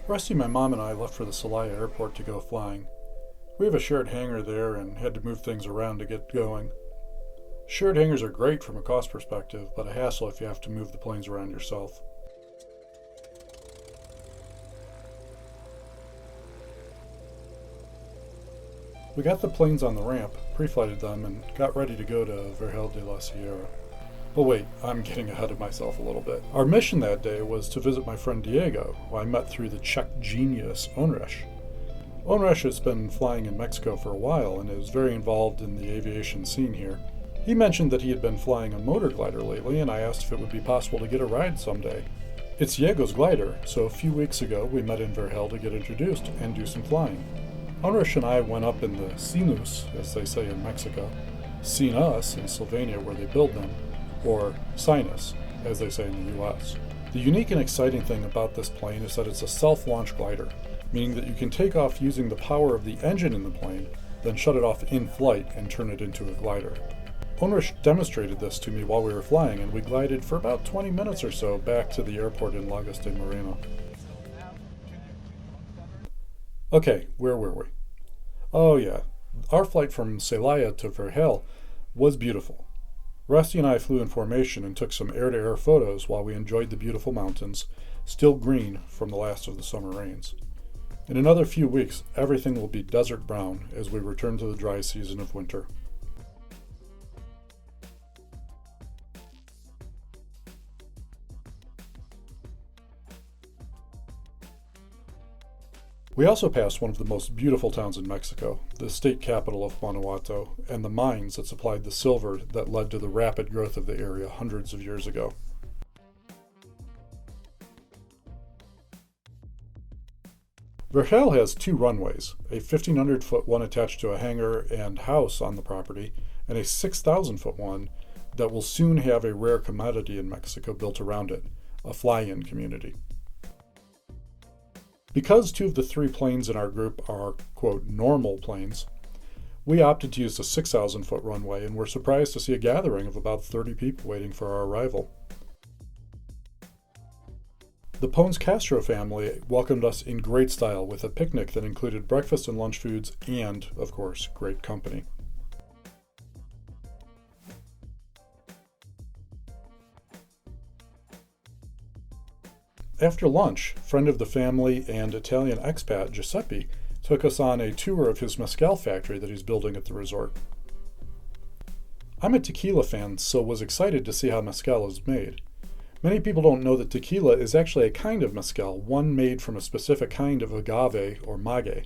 Rusty, my mom, and I left for the Celaya airport to go flying. We have a shared hangar there and had to move things around to get going. Shared hangars are great from a cost perspective, but a hassle if you have to move the planes around yourself. We got the planes on the ramp, pre-flighted them, and got ready to go to Vergel de la Sierra. But wait, I'm getting ahead of myself a little bit. Our mission that day was to visit my friend Diego, who I met through the Czech genius Onresh. Onresh has been flying in Mexico for a while and is very involved in the aviation scene here. He mentioned that he had been flying a motor glider lately, and I asked if it would be possible to get a ride someday. It's Diego's glider, so a few weeks ago we met in Vergel to get introduced and do some flying. Onresh and I went up in the Sinus, as they say in Mexico, Sinus in Slovenia where they build them, or Sinus, as they say in the US. The unique and exciting thing about this plane is that it's a self-launch glider, meaning that you can take off using the power of the engine in the plane, then shut it off in flight and turn it into a glider. Onresh demonstrated this to me while we were flying, and we glided for about 20 minutes or so back to the airport in Lagos de Moreno. Okay, where were we? Oh yeah, our flight from Celaya to Vergel was beautiful. Rusty and I flew in formation and took some air-to-air photos while we enjoyed the beautiful mountains, still green from the last of the summer rains. In another few weeks, everything will be desert brown as we return to the dry season of winter. We also passed one of the most beautiful towns in Mexico, the state capital of Guanajuato, and the mines that supplied the silver that led to the rapid growth of the area hundreds of years ago. Vergel has two runways, a 1,500-foot one attached to a hangar and house on the property, and a 6,000-foot one that will soon have a rare commodity in Mexico built around it, a fly-in community. Because two of the three planes in our group are, quote, normal planes, we opted to use the 6,000-foot runway and were surprised to see a gathering of about 30 people waiting for our arrival. The Pons Castro family welcomed us in great style with a picnic that included breakfast and lunch foods and, of course, great company. After lunch, friend of the family and Italian expat Giuseppe took us on a tour of his mezcal factory that he's building at the resort. I'm a tequila fan, so was excited to see how mezcal is made. Many people don't know that tequila is actually a kind of mezcal, one made from a specific kind of agave or maguey.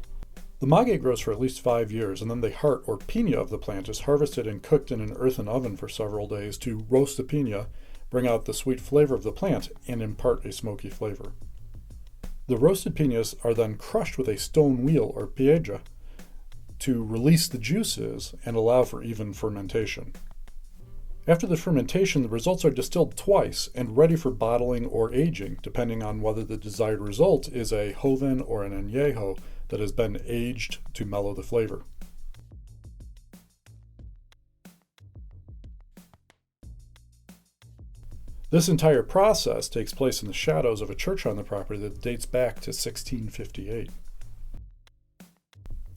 The maguey grows for at least 5 years, and then the heart or piña of the plant is harvested and cooked in an earthen oven for several days to roast the piña, bring out the sweet flavor of the plant, and impart a smoky flavor. The roasted piñas are then crushed with a stone wheel or piedra to release the juices and allow for even fermentation. After the fermentation, the results are distilled twice and ready for bottling or aging, depending on whether the desired result is a joven or an añejo that has been aged to mellow the flavor. This entire process takes place in the shadows of a church on the property that dates back to 1658.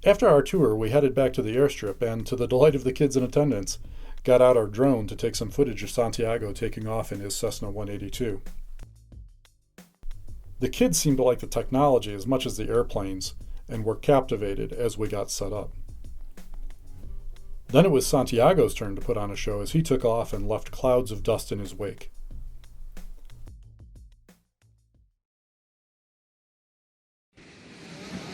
After our tour, we headed back to the airstrip and, to the delight of the kids in attendance, got out our drone to take some footage of Santiago taking off in his Cessna 182. The kids seemed to like the technology as much as the airplanes and were captivated as we got set up. Then it was Santiago's turn to put on a show as he took off and left clouds of dust in his wake.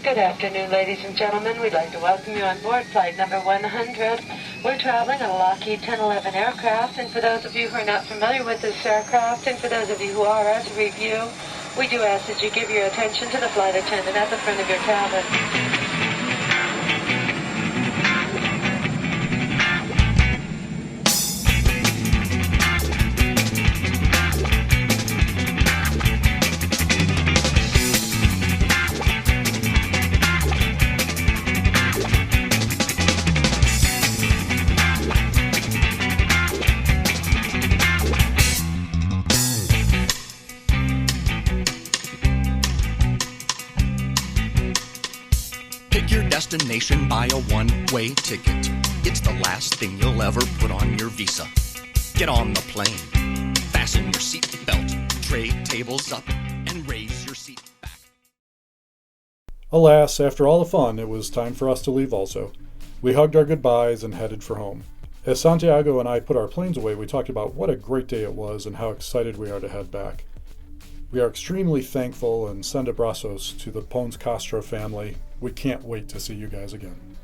Good afternoon, ladies and gentlemen. We'd like to welcome you on board flight number 100. We're traveling on a Lockheed 1011 aircraft, and for those of you who are not familiar with this aircraft, and for those of you who are, as a review, we do ask that you give your attention to the flight attendant at the front of your cabin. destination by a one-way ticket. It's the last thing you'll ever put on your visa. Get on the plane, fasten your seatbelt, tray tables up, and raise your seat back. Alas, after all the fun, it was time for us to leave also. We hugged our goodbyes and headed for home. As Santiago and I put our planes away, we talked about what a great day it was and how excited we are to head back. We are extremely thankful and send abrazos to the Pons Castro family. We can't wait to see you guys again.